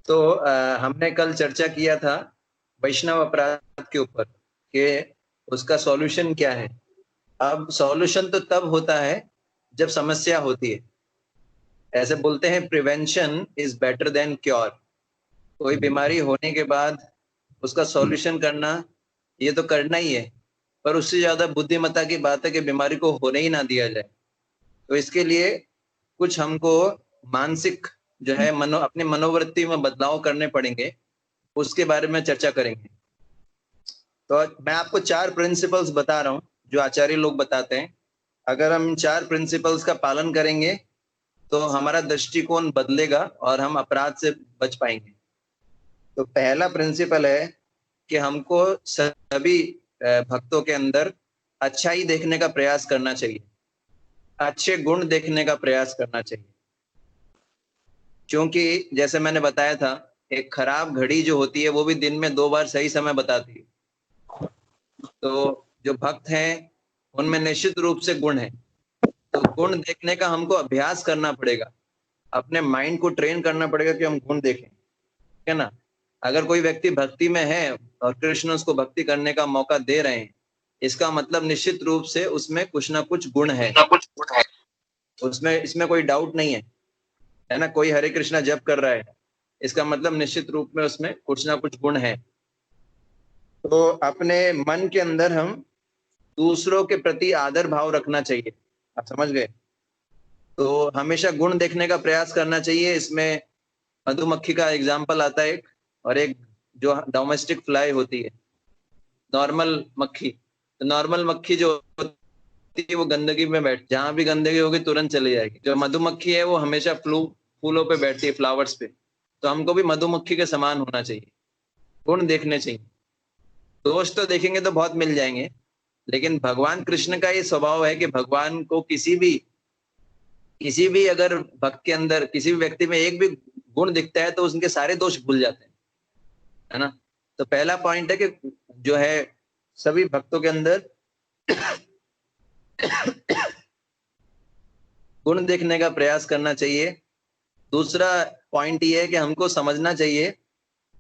तो हमने कल चर्चा किया था वैष्णव अपराध के ऊपर कि उसका सॉल्यूशन क्या है। अब सॉल्यूशन तो तब होता है जब समस्या होती है। ऐसे बोलते हैं prevention is better than cure. कोई बीमारी होने के बाद उसका सॉल्यूशन करना, ये तो करना ही है, पर उससे ज्यादा बुद्धिमत्ता की बात है कि बीमारी को होने ही ना दिया जाए। तो इसके लिए कुछ हमको मानसिक जो है अपने मनोवृत्ति में बदलाव करने पड़ेंगे, उसके बारे में चर्चा करेंगे। तो मैं आपको 4 प्रिंसिपल्स बता रहा हूं जो आचार्य लोग बताते हैं। अगर हम 4 प्रिंसिपल्स का पालन करेंगे तो हमारा दृष्टिकोण बदलेगा और हम अपराध से बच पाएंगे। तो पहला प्रिंसिपल है कि हमको सभी भक्तों के अंदर अच्छाई देखने का प्रयास करना चाहिए, अच्छे गुण देखने का प्रयास करना चाहिए। क्योंकि जैसे मैंने बताया था, एक खराब घड़ी जो होती है वो भी दिन में 2 बार सही समय बताती है। तो जो भक्त हैं उनमें निश्चित रूप से गुण है। तो गुण देखने का हमको अभ्यास करना पड़ेगा, अपने माइंड को ट्रेन करना पड़ेगा कि हम गुण देखें, है ना। अगर कोई व्यक्ति भक्ति में है और कृष्ण उसको भक्ति करने का मौका दे रहे हैं, इसका मतलब निश्चित रूप से उसमें कुछ ना कुछ गुण है, उसमें इसमें कोई डाउट नहीं है ना। कोई हरे कृष्णा जप कर रहा है, इसका मतलब निश्चित रूप में उसमें कुछ ना कुछ गुण है। तो अपने मन के अंदर हम दूसरों के प्रति आदर भाव रखना चाहिए। आप समझ गए। तो हमेशा गुण देखने का प्रयास करना चाहिए। इसमें मधुमक्खी का एग्जाम्पल आता है एक, और एक जो डोमेस्टिक फ्लाई होती है, नॉर्मल मक्खी। तो नॉर्मल मक्खी जो होती है वो गंदगी में जहां भी गंदगी होगी तुरंत चली जाएगी। जो मधुमक्खी है वो हमेशा फूलों पे बैठती है, फ्लावर्स पे। तो हमको भी मधुमक्खी के समान होना चाहिए, गुण देखने चाहिए। दोष तो देखेंगे तो बहुत मिल जाएंगे, लेकिन भगवान कृष्ण का ये स्वभाव है कि भगवान को किसी भी अगर भक्त के अंदर किसी भी व्यक्ति में एक भी गुण दिखता है तो उनके सारे दोष भूल जाते हैं, है ना। तो पहला पॉइंट है कि जो है सभी भक्तों के अंदर गुण देखने का प्रयास करना चाहिए। दूसरा पॉइंट ये है कि हमको समझना चाहिए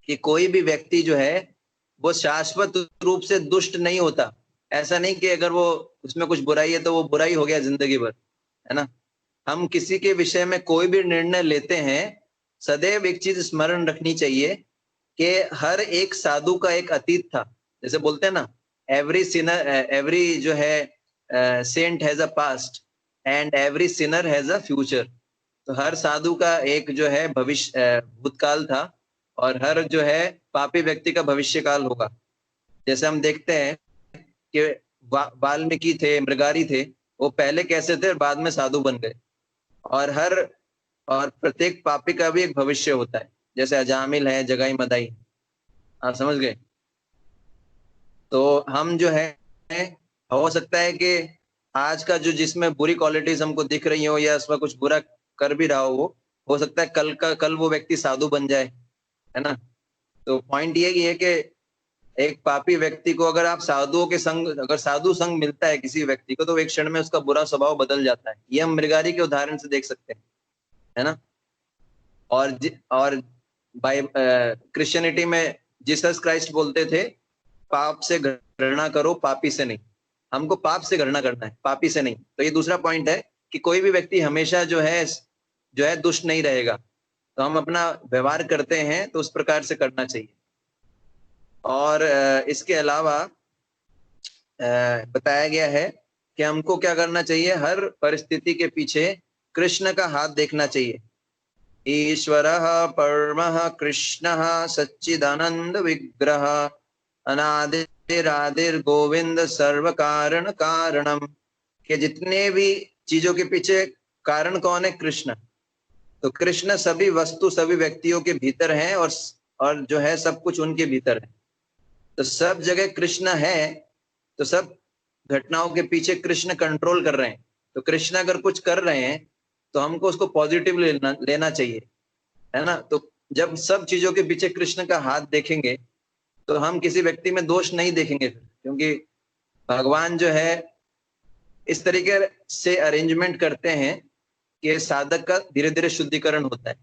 कि कोई भी व्यक्ति जो है वो शाश्वत रूप से दुष्ट नहीं होता। ऐसा नहीं कि अगर वो उसमें कुछ बुराई है तो वो बुराई हो गया जिंदगी भर, है ना। हम किसी के विषय में कोई भी निर्णय लेते हैं, सदैव एक चीज स्मरण रखनी चाहिए कि हर एक साधु का एक अतीत था। जैसे बोलते हैं ना, एवरी सिनर एवरी जो है saint has a past and every sinner has a future. तो हर साधु का एक जो है भविष्य भूतकाल था, और हर जो है पापी व्यक्ति का भविष्य काल होगा। जैसे हम देखते हैं कि वाल्मीकि थे, मृगारी थे, वो पहले कैसे थे और बाद में साधु बन गए। और प्रत्येक पापी का भी एक भविष्य होता है, जैसे अजामिल है, जगाई मदाई। आप समझ गए। तो हम जो है, हो सकता है कि आज का जो जिसमें बुरी क्वालिटीज हमको दिख रही हो या उसमें कुछ बुरा कर भी रहा हो सकता है कल वो व्यक्ति साधु बन जाए, है ना। तो पॉइंट ये है कि एक पापी व्यक्ति को अगर आप साधुओं के संग अगर साधु संग मिलता है किसी व्यक्ति को, तो एक क्षण में उसका बुरा स्वभाव बदल जाता है। ये हम मृगारी के उदाहरण से देख सकते हैं, है ना। और बाय क्रिश्चियनिटी में जीसस क्राइस्ट बोलते थे, पाप से घृणा करो, पापी से नहीं। हमको पाप से घृणा करना है, पापी से नहीं। तो ये दूसरा पॉइंट है कि कोई भी व्यक्ति हमेशा जो है दुष्ट नहीं रहेगा। तो हम अपना व्यवहार करते हैं तो उस प्रकार से करना चाहिए। और इसके अलावा बताया गया है कि हमको क्या करना चाहिए, हर परिस्थिति के पीछे कृष्ण का हाथ देखना चाहिए। ईश्वरः परमः कृष्णः सच्चिदानंद विग्रह अनादिरादिर गोविंद सर्व कारण कारणम। कि जितने भी चीजों के पीछे कारण कौन है, कृष्ण। तो कृष्ण सभी वस्तु सभी व्यक्तियों के भीतर हैं, और जो है सब कुछ उनके भीतर है। तो सब जगह कृष्ण है, तो सब घटनाओं के पीछे कृष्ण कंट्रोल कर रहे हैं। तो कृष्ण अगर कुछ कर रहे हैं तो हमको उसको पॉजिटिव लेना चाहिए, है ना। तो जब सब चीजों के पीछे कृष्ण का हाथ देखेंगे तो हम किसी व्यक्ति में दोष नहीं देखेंगे फिर, क्योंकि भगवान जो है इस तरीके से अरेंजमेंट करते हैं कि साधक का धीरे धीरे शुद्धिकरण होता है।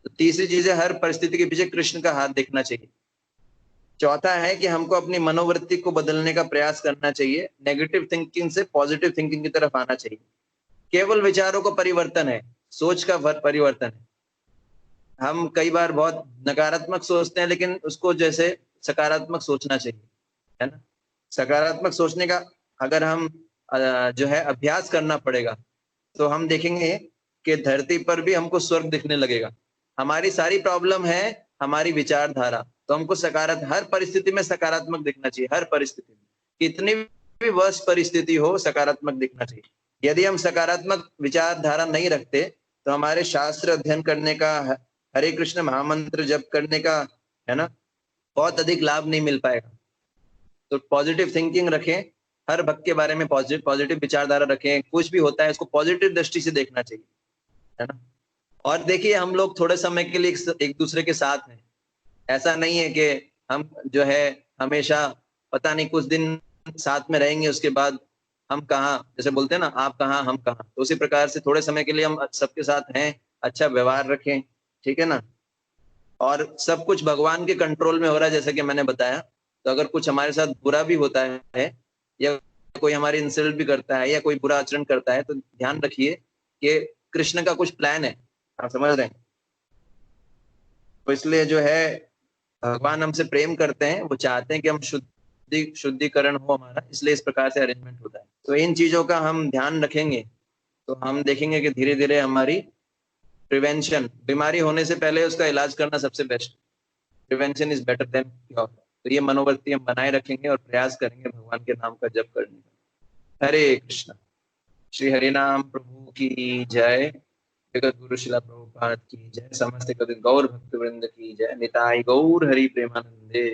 तो तीसरी चीज है हर परिस्थिति के पीछे कृष्ण का हाथ देखना चाहिए। चौथा है कि हमको अपनी मनोवृत्ति को बदलने का प्रयास करना चाहिए, नेगेटिव थिंकिंग से पॉजिटिव थिंकिंग की तरफ आना चाहिए। केवल विचारों का परिवर्तन है, सोच का परिवर्तन है। हम कई बार बहुत नकारात्मक सोचते हैं, लेकिन उसको जैसे सकारात्मक सोचना चाहिए, है ना। सकारात्मक सोचने का अगर हम जो है अभ्यास करना पड़ेगा, तो हम देखेंगे कि धरती पर भी हमको स्वर्ग दिखने लगेगा। हमारी सारी प्रॉब्लम है हमारी विचारधारा, तो हमको हर परिस्थिति में सकारात्मक दिखना चाहिए। हर परिस्थिति में, कितनी भी वर्ष परिस्थिति हो, सकारात्मक दिखना चाहिए। यदि हम सकारात्मक विचारधारा नहीं रखते, तो हमारे शास्त्र अध्ययन करने का, हरे कृष्ण महामंत्र जप करने का, है ना, बहुत अधिक लाभ नहीं मिल पाएगा। तो पॉजिटिव थिंकिंग रखें, हर भक्त के बारे में पॉजिटिव विचारधारा रखें। कुछ भी होता है उसको पॉजिटिव दृष्टि से देखना चाहिए, है ना। और देखिए, हम लोग थोड़े समय के लिए एक दूसरे के साथ हैं। ऐसा नहीं है कि हम जो है हमेशा, पता नहीं, कुछ दिन साथ में रहेंगे, उसके बाद हम कहाँ, जैसे बोलते हैं ना, आप कहाँ हम कहाँ। तो उसी प्रकार से थोड़े समय के लिए हम सबके साथ हैं, अच्छा व्यवहार रखें, ठीक है ना। और सब कुछ भगवान के कंट्रोल में हो रहा है, जैसे कि मैंने बताया। तो अगर कुछ हमारे साथ बुरा भी होता है, या कोई हमारी इंसल्ट भी करता है, या कोई बुरा आचरण करता है, तो ध्यान रखिए कि कृष्ण का कुछ प्लान है, आप समझ रहे हैं। तो इसलिए जो है, भगवान हमसे प्रेम करते हैं, वो चाहते हैं कि हम शुद्धिकरण हो हमारा, इसलिए इस प्रकार से अरेंजमेंट होता है। तो इन चीजों का हम ध्यान रखेंगे, तो हम देखेंगे कि धीरे धीरे हमारी प्रिवेंशन, बीमारी होने से पहले उसका इलाज करना सबसे best, prevention is better than cure. तो ये मनोवृत्ति हम बनाए रखेंगे और प्रयास करेंगे भगवान के नाम का जप करने का। हरे कृष्णा। श्री हरिनाम प्रभु की जय। जगत गुरु शिला प्रभुपाद की जय। समस्त गौर भक्त वृंद की जय। निताई गौर हरि प्रेमानंदे।